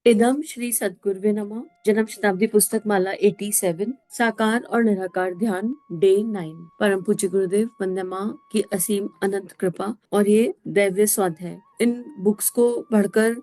इदम श्री सद्गुरुवे नमः। जन्म शताब्दी पुस्तक माला 87, साकार और निराकार ध्यान, डे 9। परम पूज्य गुरुदेव वंदे माँ की असीम अनंत कृपा और ये दैव्य स्वाध्याय। इन बुक्स को पढ़कर,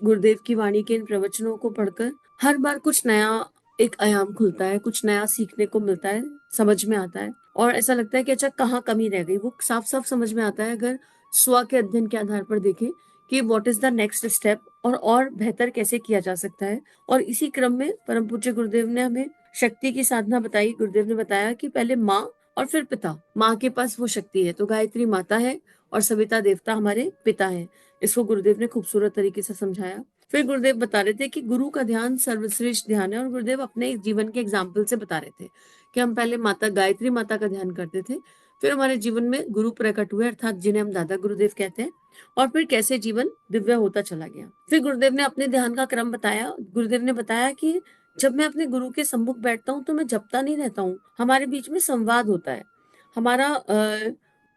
गुरुदेव की वाणी के इन प्रवचनों को पढ़कर हर बार कुछ नया एक आयाम खुलता है, कुछ नया सीखने को मिलता है, समझ में आता है और ऐसा लगता है कि अच्छा कहाँ कमी रह गई। वो साफ साफ समझ में आता है अगर स्व के अध्ययन के आधार पर देखें कि what is the next step और बेहतर कैसे किया जा सकता है। और इसी क्रम में परम पूज्य गुरुदेव ने हमें शक्ति की साधना बताई। गुरुदेव ने बताया कि पहले माँ और फिर पिता। माँ के पास वो शक्ति है तो गायत्री माता है और सविता देवता हमारे पिता है। इसको गुरुदेव ने खूबसूरत तरीके से समझाया। फिर गुरुदेव बता रहे थे कि गुरु का ध्यान सर्वश्रेष्ठ ध्यान है और गुरुदेव अपने जीवन के एग्जाम्पल से बता रहे थे कि हम पहले माता गायत्री माता का ध्यान करते थे, फिर हमारे जीवन में गुरु प्रकट हुए अर्थात जिन्हें हम दादा गुरुदेव कहते हैं, और फिर कैसे जीवन दिव्य होता चला गया। फिर गुरुदेव ने अपने ध्यान का क्रम बताया। गुरुदेव ने बताया कि जब मैं अपने गुरु के सम्मुख बैठता हूँ तो मैं जपता नहीं रहता हूँ, हमारे बीच में संवाद होता है।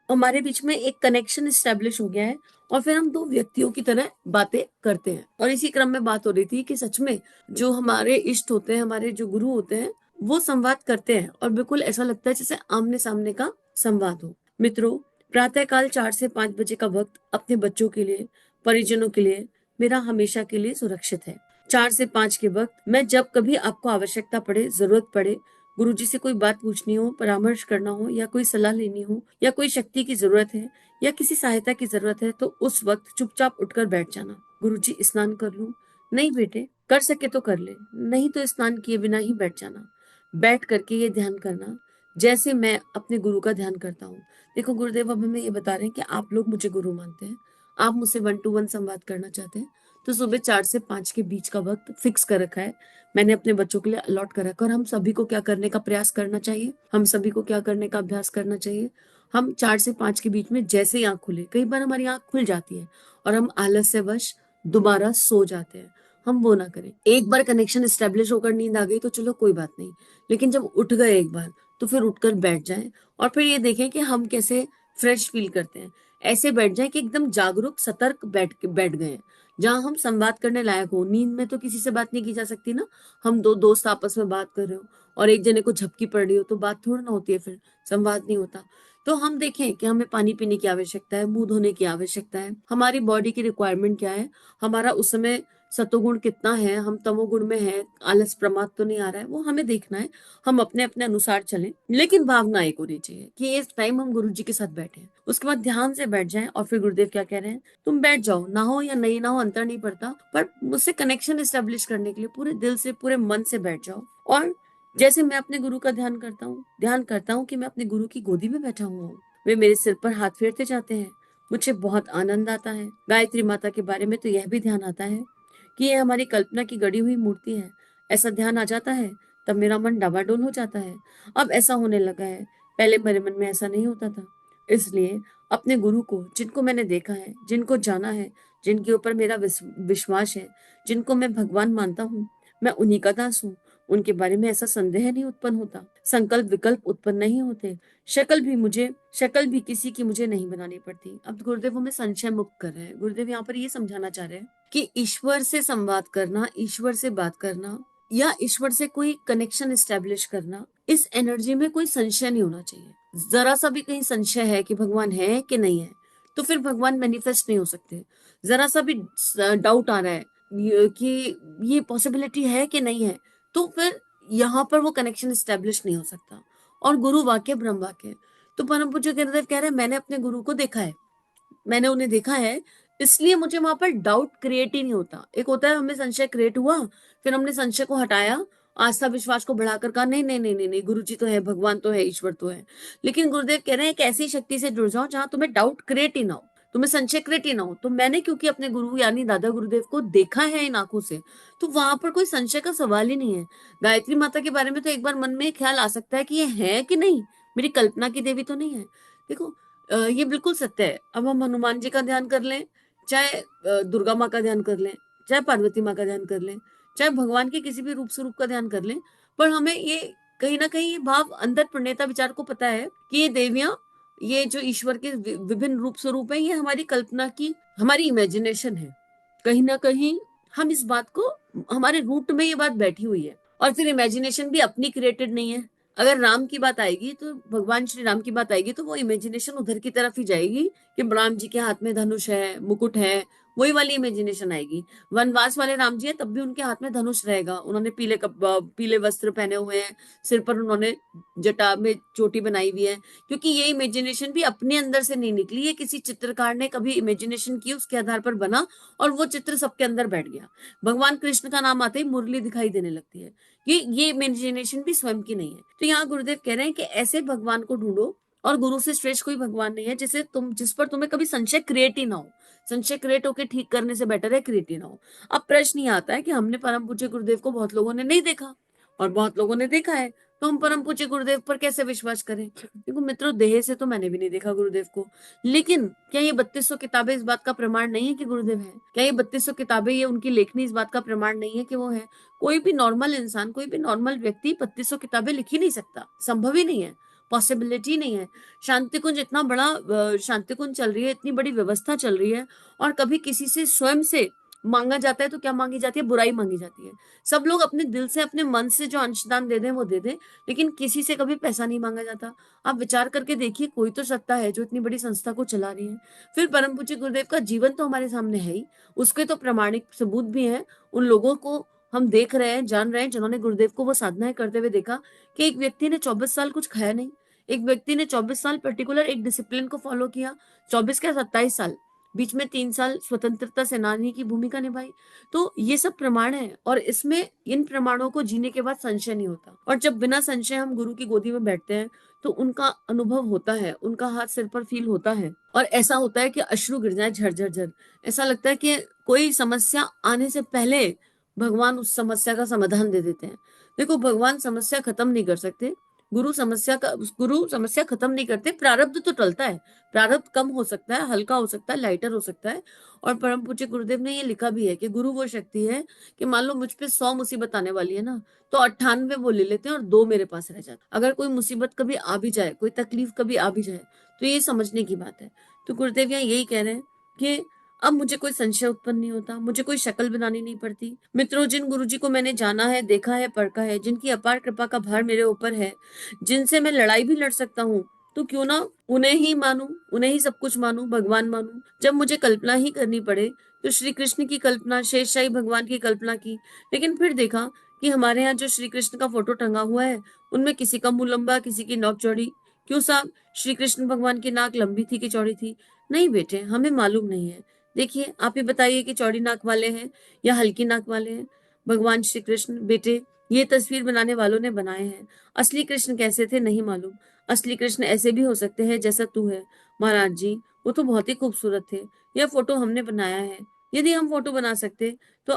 हमारे बीच में एक कनेक्शन स्टेब्लिश हो गया है और फिर हम दो व्यक्तियों की तरह बातें करते हैं। और इसी क्रम में बात हो रही थी कि सच में जो हमारे इष्ट होते हैं, हमारे जो गुरु होते हैं, वो संवाद करते हैं और बिल्कुल ऐसा लगता है जैसे आमने सामने का संवाद हो। मित्रों, प्रातःकाल 4 से 5 बजे का वक्त अपने बच्चों के लिए, परिजनों के लिए, मेरा हमेशा के लिए सुरक्षित है। 4 से 5 के वक्त मैं जब कभी आपको आवश्यकता पड़े, जरूरत पड़े, गुरुजी से कोई बात पूछनी हो, परामर्श करना हो या कोई सलाह लेनी हो या कोई शक्ति की जरूरत है या किसी सहायता की जरूरत है तो उस वक्त चुपचाप उठकर बैठ जाना। गुरुजी स्नान कर लूं? नहीं बेटे, कर सके तो कर ले, नहीं तो स्नान किए बिना ही बैठ जाना। बैठ करके ये ध्यान करना जैसे मैं अपने गुरु का ध्यान करता हूँ। देखो, गुरुदेव अब हमें ये बता रहे हैं कि आप लोग मुझे गुरु मानते हैं, आप मुझसे 1 to 1 संवाद करना चाहते हैं, तो सुबह 4 से 5 के बीच का वक्त फिक्स कर रखा है, मैंने अपने बच्चों के लिए अलॉट कर रखा है। और हम सभी को क्या करने का प्रयास करना चाहिए, हम सभी को क्या करने का अभ्यास करना चाहिए? हम 4 से 5 के बीच में जैसे ही आंख खुले, कई बार हमारी आंख खुल जाती है और हम आलस्यवश दोबारा सो जाते हैं, हम वो ना करें। एक बार कनेक्शन स्टेब्लिश होकर नींद आ गई तो चलो कोई बात नहीं, लेकिन जब उठ गए एक बार तो फिर उठकर बैठ जाएं और फिर ये देखें कि हम कैसे फ्रेश फील करते हैं। ऐसे बैठ जाएं कि एकदम जागरूक सतर्क बैठ गए हैं, जहां हम संवाद करने लायक हो। नींद में तो किसी से बात नहीं की जा सकती ना, हम दो दोस्त आपस में बात कर रहे हो और एक जने को झपकी पड़ रही हो तो बात थोड़ा ना होती है, फिर संवाद नहीं होता। तो हम देखें कि हमें पानी पीने की आवश्यकता है, मुंह धोने की आवश्यकता है, हमारी बॉडी की रिक्वायरमेंट क्या है, हमारा उस समय सतोगुण कितना है, हम तमोगुण में है, आलस प्रमाद तो नहीं आ रहा है, वो हमें देखना है। हम अपने अपने अनुसार चलें, लेकिन भावना एक होनी चाहिए कि इस टाइम हम गुरु जी के साथ बैठे हैं। उसके बाद ध्यान से बैठ जाएं और फिर गुरुदेव क्या कह रहे हैं, तुम बैठ जाओ, ना हो या नहीं ना हो अंतर नहीं पड़ता, पर मुझसे कनेक्शन स्टेब्लिश करने के लिए पूरे दिल से, पूरे मन से बैठ जाओ। और जैसे मैं अपने गुरु का ध्यान करता हूँ कि मैं अपने गुरु की गोदी में बैठा हुआ हूँ, वे मेरे सिर पर हाथ फेरते जाते हैं, मुझे बहुत आनंद आता है। गायत्री माता के बारे में तो यह भी ध्यान आता है कि ये हमारी कल्पना की गढ़ी हुई मूर्ति है। ऐसा ध्यान आ जाता है तब मेरा मन डबाडोल हो जाता है। अब ऐसा होने लगा है, पहले मेरे मन में ऐसा नहीं होता था। इसलिए अपने गुरु को, जिनको मैंने देखा है, जिनको जाना है, जिनके ऊपर मेरा विश्वास है, जिनको मैं भगवान मानता हूँ, मैं उन्हीं का दास हूँ। उनके बारे में ऐसा संदेह नहीं उत्पन्न होता, संकल्प विकल्प उत्पन्न नहीं होते, शक्ल भी किसी की मुझे नहीं बनानी पड़ती। अब गुरुदेव हमें संशय मुक्त कर रहे हैं। गुरुदेव यहाँ पर ये समझाना चाह रहे हैं कि ईश्वर से संवाद करना, ईश्वर से बात करना या ईश्वर से कोई कनेक्शन एस्टेब्लिश करना, इस एनर्जी में कोई संशय नहीं होना चाहिए। जरा सा भी कहीं संशय है कि भगवान है कि नहीं है तो फिर भगवान मैनिफेस्ट नहीं हो सकते। जरा सा भी डाउट आ रहा है कि ये पॉसिबिलिटी है कि नहीं है, तो फिर यहाँ पर वो कनेक्शन एस्टेब्लिश नहीं हो सकता। और गुरु वाक्य ब्रह्म वाक्य। तो परम पूज्य गुरुदेव कह रहे हैं मैंने अपने गुरु को देखा है, मैंने उन्हें देखा है, इसलिए मुझे वहां पर डाउट क्रिएट ही नहीं होता। एक होता है हमें संशय क्रिएट हुआ, फिर हमने संशय को हटाया, आस्था विश्वास को बढ़ाकर कहा नहीं नहीं नहीं नहीं नहीं, गुरु जी तो है, भगवान तो है, ईश्वर तो है। लेकिन गुरुदेव कह रहे हैं एक ऐसी शक्ति से जुड़ जाओ जहां तुम्हें डाउट क्रिएट ही ना हो, तुम्हें संशय क्रिएट ही ना हो। तो मैंने क्योंकि अपने गुरु यानी दादा गुरुदेव को देखा है इन आंखों से, तो वहां पर कोई संशय का सवाल ही नहीं है। गायत्री माता के बारे में तो एक बार मन में ख्याल आ सकता है कि ये है कि नहीं, मेरी कल्पना की देवी तो नहीं है। देखो, ये बिल्कुल सत्य है। अब हम हनुमान जी का ध्यान कर लें, चाहे दुर्गा माँ का ध्यान कर लें, चाहे पार्वती माँ का ध्यान कर लें, चाहे भगवान के किसी भी रूप स्वरूप का ध्यान कर लें, पर हमें ये कहीं ना कहीं ये भाव अंदर प्रणेता विचार को पता है कि ये देवियां, ये जो ईश्वर के विभिन्न रूप स्वरूप है, ये हमारी कल्पना की, हमारी इमेजिनेशन है। कहीं ना कहीं हम इस बात को हमारे रूट में ये बात बैठी हुई है। और फिर इमेजिनेशन भी अपनी क्रिएटेड नहीं है। अगर राम की बात आएगी तो भगवान श्री राम की बात आएगी तो वो इमेजिनेशन उधर की तरफ ही जाएगी कि राम जी के हाथ में धनुष है, मुकुट है, वही वाली इमेजिनेशन आएगी। वनवास वाले राम जी है तब भी उनके हाथ में धनुष रहेगा, उन्होंने पीले वस्त्र पहने हुए हैं, सिर पर उन्होंने जटा में चोटी बनाई हुई है, क्योंकि ये इमेजिनेशन भी अपने अंदर से नहीं निकली, ये किसी चित्रकार ने कभी इमेजिनेशन की, उसके आधार पर बना और वो चित्र सबके अंदर बैठ गया। भगवान कृष्ण का नाम आते ही मुरली दिखाई देने लगती है। ये इमेजिनेशन भी स्वयं की नहीं है। तो यहाँ गुरुदेव कह रहे हैं कि ऐसे भगवान को ढूंढो, और गुरु से श्रेष्ठ कोई भगवान नहीं है जिस पर तुम्हें कभी संशय क्रिएट ही ना हो। संशय क्रिएट होकर ठीक करने से बेटर है क्रिएट ही ना हो। अब प्रश्न ये आता है कि हमने परम पूज्य गुरुदेव को बहुत लोगों ने नहीं देखा और बहुत लोगों ने देखा है, तो हम परम पूज्य गुरुदेव पर कैसे विश्वास करें? देखो मित्रों, देह से तो मैंने भी नहीं देखा गुरुदेव को, लेकिन क्या ये 3200 किताबें इस बात का प्रमाण नहीं है कि गुरुदेव है? क्या ये 3200 किताबें, ये उनकी लेखनी इस बात का प्रमाण नहीं है कि वो है? कोई भी नॉर्मल इंसान, कोई भी नॉर्मल व्यक्ति 3200 किताबें लिख ही नहीं सकता, संभव ही नहीं है, पॉसिबिलिटी नहीं है। शांति कुंज इतना बड़ा शांति कुंज चल रही है, इतनी बड़ी व्यवस्था चल रही है, और कभी किसी से स्वयं से मांगा जाता है तो क्या मांगी जाती है? बुराई मांगी जाती है। सब लोग अपने दिल से, अपने मन से जो अंशदान दे दें वो दे दें, लेकिन किसी से कभी पैसा नहीं मांगा जाता। आप विचार करके देखिए, कोई तो सत्ता है जो इतनी बड़ी संस्था को चला रही है। फिर परम पूज्य गुरुदेव का जीवन तो हमारे सामने है ही, उसके तो प्रमाणिक सबूत भी हैं। उन लोगों को हम देख रहे हैं, जान रहे हैं, जिन्होंने गुरुदेव को वो साधनाएं करते हुए देखा कि एक व्यक्ति ने 24 साल कुछ खाया नहीं, एक व्यक्ति ने 24 साल पर्टिकुलर एक डिसिप्लिन को फॉलो किया, 24 क्या 27 साल, बीच में 3 साल स्वतंत्रता सेनानी की भूमिका निभाई। तो ये सब प्रमाण है, और इसमें इन प्रमाणों को जीने के बाद संशय नहीं होता। और जब बिना संशय हम गुरु की गोदी में बैठते हैं तो उनका अनुभव होता है, उनका हाथ सिर पर फील होता है, और ऐसा होता है कि अश्रु गिर जाए झरझर झर। ऐसा लगता है कि कोई समस्या आने से पहले भगवान उस समस्या का समाधान दे देते हैं। देखो, भगवान समस्या खत्म नहीं कर सकते, गुरु समस्या खत्म नहीं करते, प्रारब्ध तो टलता है, प्रारब्ध कम हो सकता है, हल्का हो सकता है, लाइटर हो सकता है। और परम पूज्य गुरुदेव ने ये लिखा भी है कि गुरु वो शक्ति है कि मान लो मुझ पे 100 मुसीबत आने वाली है ना, तो 98 वो ले लेते हैं और 2 मेरे पास रह जाते। अगर कोई मुसीबत कभी आ भी जाए, कोई तकलीफ कभी आ भी जाए, तो ये समझने की बात है। तो गुरुदेव यहाँ यही कह रहे हैं कि अब मुझे कोई संशय उत्पन्न नहीं होता, मुझे कोई शक्ल बनानी नहीं पड़ती। मित्रों, जिन गुरुजी को मैंने जाना है, देखा है, परखा है, जिनकी अपार कृपा का भार मेरे ऊपर है, जिनसे मैं लड़ाई भी लड़ सकता हूँ, तो क्यों ना उन्हें ही मानूं, उन्हें ही सब कुछ मानूं, भगवान मानूं। जब मुझे कल्पना ही करनी पड़े तो श्री कृष्ण की कल्पना, शेषशाही भगवान की कल्पना की। लेकिन फिर देखा कि हमारे यहाँ जो श्री कृष्ण का फोटो टंगा हुआ है, उनमें किसी का मुंह लंबा, किसी की नोक चौड़ी। क्यों साहब, श्री कृष्ण भगवान की नाक लंबी थी कि चौड़ी थी? नहीं बेटे, हमें मालूम नहीं है। देखिए, आप ही बताइए कि चौड़ी नाक वाले हैं या हल्की नाक वाले हैं भगवान श्री कृष्ण? बेटे, ये तस्वीर बनाने वालों ने बनाए हैं, असली कृष्ण कैसे थे नहीं मालूम। असली कृष्ण ऐसे भी हो सकते हैं जैसा तू है महाराज जी, वो तो बहुत ही खूबसूरत थे। यह फोटो हमने बनाया है, यदि हम फोटो बना सकते तो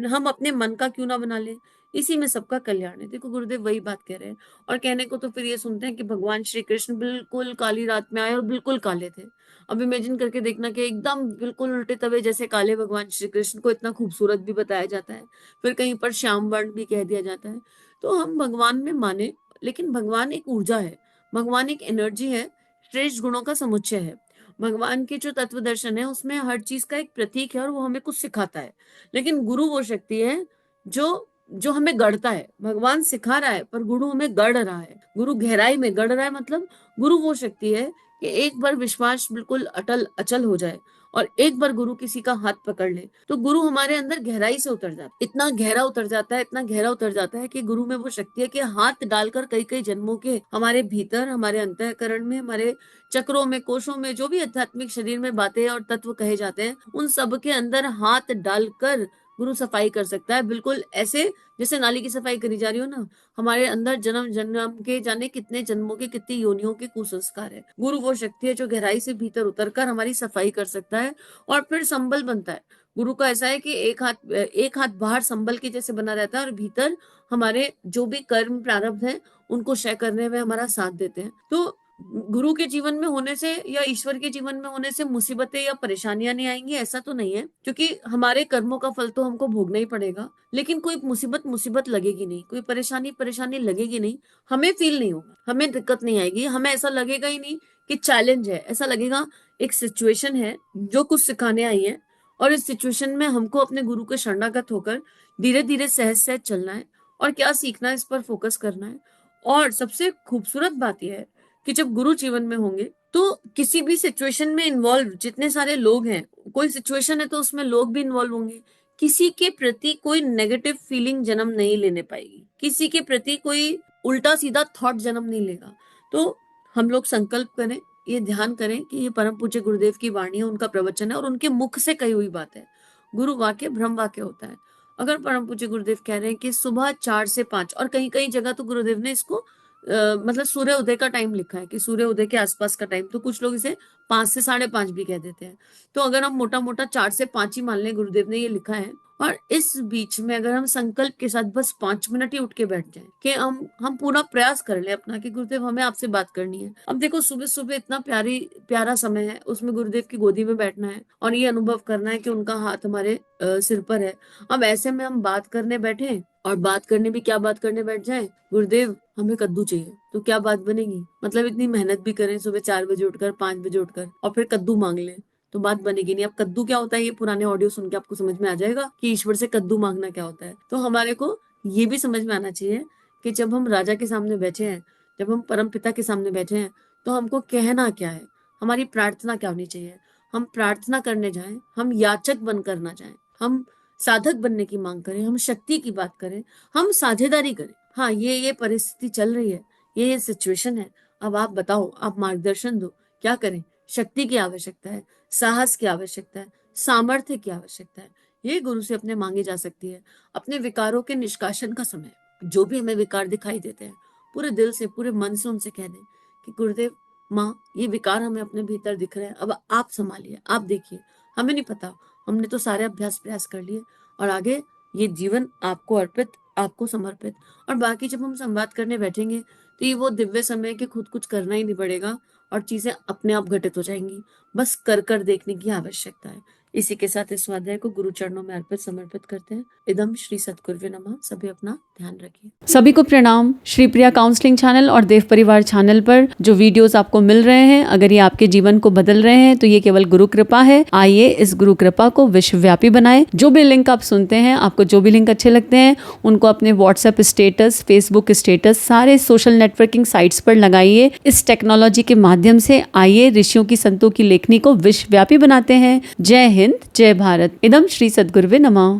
हम अपने मन का क्यों ना बना ले? इसी में सबका कल्याण है। देखो, गुरुदेव वही बात कह रहे हैं। और कहने को तो फिर ये सुनते हैं कि भगवान श्री कृष्ण बिल्कुल काली रात में आए और बिल्कुल काले थे। अब इमेजिन करके देखना कि एकदम बिल्कुल उल्टे तवे जैसे काले भगवान श्री कृष्ण को इतना खूबसूरत भी बताया जाता है, फिर कहीं पर श्याम वर्ण भी कह दिया जाता है। तो हम भगवान में माने, लेकिन भगवान एक ऊर्जा है, भगवान एक एनर्जी है, श्रेष्ठ गुणों का समुच्चय है। भगवान के जो तत्व दर्शन है उसमें हर चीज का एक प्रतीक है और वो हमें कुछ सिखाता है। लेकिन गुरु वो शक्ति है जो जो हमें गढ़ता है। भगवान सिखा रहा है पर गुरु हमें गढ़ रहा है, गुरु गहराई में गढ़ रहा है। मतलब गुरु वो शक्ति है कि एक बार विश्वास बिल्कुल अटल अचल हो जाए और एक बार गुरु किसी का हाथ पकड़ ले तो गुरु हमारे अंदर गहराई से उतर जाता है, इतना गहरा उतर जाता है, इतना गहरा उतर जाता है कि गुरु में वो शक्ति है कि हाथ डालकर कई कई जन्मों के हमारे भीतर, हमारे अंतःकरण में, हमारे चक्रों में, कोशों में जो भी आध्यात्मिक शरीर में बातें और तत्व कहे जाते हैं, उन सब के अंदर हाथ डालकर गुरु सफाई कर सकता है। बिल्कुल ऐसे जैसे नाली की सफाई करी जा रही हो ना, हमारे अंदर जन्म जन्म के जाने कितने जन्मों के, कितनी योनियों के कुसंस्कार है। गुरु वो शक्ति है जो गहराई से भीतर उतरकर हमारी सफाई कर सकता है और फिर संबल बनता है। गुरु का ऐसा है कि एक हाथ बाहर संबल के जैसे बना रहता है और भीतर हमारे जो भी कर्म प्रारब्ध है उनको क्षय करने में हमारा साथ देते हैं। तो गुरु के जीवन में होने से या ईश्वर के जीवन में होने से मुसीबतें या परेशानियां नहीं आएंगी, ऐसा तो नहीं है, क्योंकि हमारे कर्मों का फल तो हमको भोगना ही पड़ेगा। लेकिन कोई मुसीबत लगेगी नहीं, कोई परेशानी लगेगी नहीं, हमें फील नहीं होगा, हमें दिक्कत नहीं आएगी, हमें ऐसा लगेगा ही नहीं कि चैलेंज है। ऐसा लगेगा एक सिचुएशन है जो कुछ सिखाने आई है और इस सिचुएशन में हमको अपने गुरु के शरणागत होकर धीरे धीरे सहज सहज चलना है और क्या सीखना है इस पर फोकस करना है। और सबसे खूबसूरत बात यह है कि जब गुरु जीवन में होंगे तो किसी भी सिचुएशन में इन्वॉल्व जितने सारे लोग हैं, कोई सिचुएशन है तो उसमें लोग भी इन्वॉल्व होंगे, किसी के प्रति कोई नेगेटिव फीलिंग जन्म नहीं लेने पाएगी, किसी के प्रति कोई उल्टा सीधा थॉट जन्म नहीं लेगा। तो हम लोग संकल्प करें, ये ध्यान करें कि ये परम पूज्य गुरुदेव की वाणी है, उनका प्रवचन है और उनके मुख से कही हुई बात है। गुरु वाक्य ब्रह्म वाक्य होता है। अगर परम पूज्य गुरुदेव कह रहे हैं कि सुबह 4 से 5, और कहीं कहीं जगह तो गुरुदेव ने इसको मतलब सूर्य उदय का टाइम लिखा है कि सूर्य उदय के आसपास का टाइम, तो कुछ लोग इसे 5 से 5:30 भी कह देते हैं। तो अगर हम मोटा मोटा 4 से 5 ही मान लें, गुरुदेव ने ये लिखा है, और इस बीच में अगर हम संकल्प के साथ बस 5 मिनट ही उठ के बैठ जाएं कि हम पूरा प्रयास कर ले अपना कि गुरुदेव हमें आपसे बात करनी है। अब देखो सुबह सुबह इतना प्यारा समय है, उसमें गुरुदेव की गोदी में बैठना है और ये अनुभव करना है कि उनका हाथ हमारे सिर पर है। अब ऐसे में हम बात करने बैठे और बात करने भी क्या बात करने बैठ जाए, गुरुदेव हमें कद्दू चाहिए, तो क्या बात बनेगी? मतलब इतनी मेहनत भी करें सुबह 4 बजे उठकर, 5 बजे उठकर, और फिर कद्दू मांग लें तो बात बनेगी नहीं। अब कद्दू क्या होता है, ये पुराने ऑडियो सुन के आपको समझ में आ जाएगा कि ईश्वर से कद्दू मांगना क्या होता है। तो हमारे को ये भी समझ में आना चाहिए कि जब हम राजा के सामने बैठे हैं, जब हम परम पिता के सामने बैठे हैं, तो हमको कहना क्या है, हमारी प्रार्थना क्या होनी चाहिए। हम प्रार्थना करने जाएं, हम याचक बनकर ना जाएं, हम साधक बनने की मांग करें, हम शक्ति की बात करें, हम साझेदारी करें। हाँ, ये परिस्थिति चल रही है, ये सिचुएशन है, अब आप बताओ, आप मार्गदर्शन दो, क्या करें? शक्ति की आवश्यकता है, साहस की आवश्यकता है, सामर्थ्य की आवश्यकता है। ये गुरु से अपने मांगी जा सकती है। अपने विकारों के निष्कासन का समय, जो भी हमें विकार दिखाई देते हैं, पूरे दिल से, पूरे मन से उनसे कह दें कि गुरुदेव माँ, ये विकार हमें अपने भीतर दिख रहे हैं, अब आप संभालिए, आप देखिए, हमें नहीं पता, हमने तो सारे अभ्यास प्रयास कर लिए और आगे ये जीवन आपको अर्पित, आपको समर्पित। और बाकी जब हम संवाद करने बैठेंगे तो ये वो दिव्य समय कि खुद कुछ करना ही नहीं पड़ेगा और चीजें अपने आप घटित हो जाएंगी, बस कर कर देखने की आवश्यकता है। इसी के साथ इस स्वाध्याय को गुरु चरणों में अर्पित समर्पित करते हैं। इदम श्री सद्गुरुवे नमः। सभी अपना ध्यान रखिए। सभी को प्रणाम। श्री प्रिया काउंसलिंग चैनल और देव परिवार चैनल पर जो वीडियोस आपको मिल रहे हैं, अगर ये आपके जीवन को बदल रहे हैं तो ये केवल गुरु कृपा है। आइए इस गुरु कृपा को विश्वव्यापी बनाएं। जो भी लिंक आप सुनते हैं, आपको जो भी लिंक अच्छे लगते हैं, उनको अपने व्हाट्सएप स्टेटस, फेसबुक स्टेटस, सारे सोशल नेटवर्किंग साइट्स पर लगाइए। इस टेक्नोलॉजी के माध्यम से आइए ऋषियों की, संतों की लेखनी को विश्वव्यापी बनाते हैं। जय हिंद, जय भारत। इदम श्री सद्गुरुवे नमः।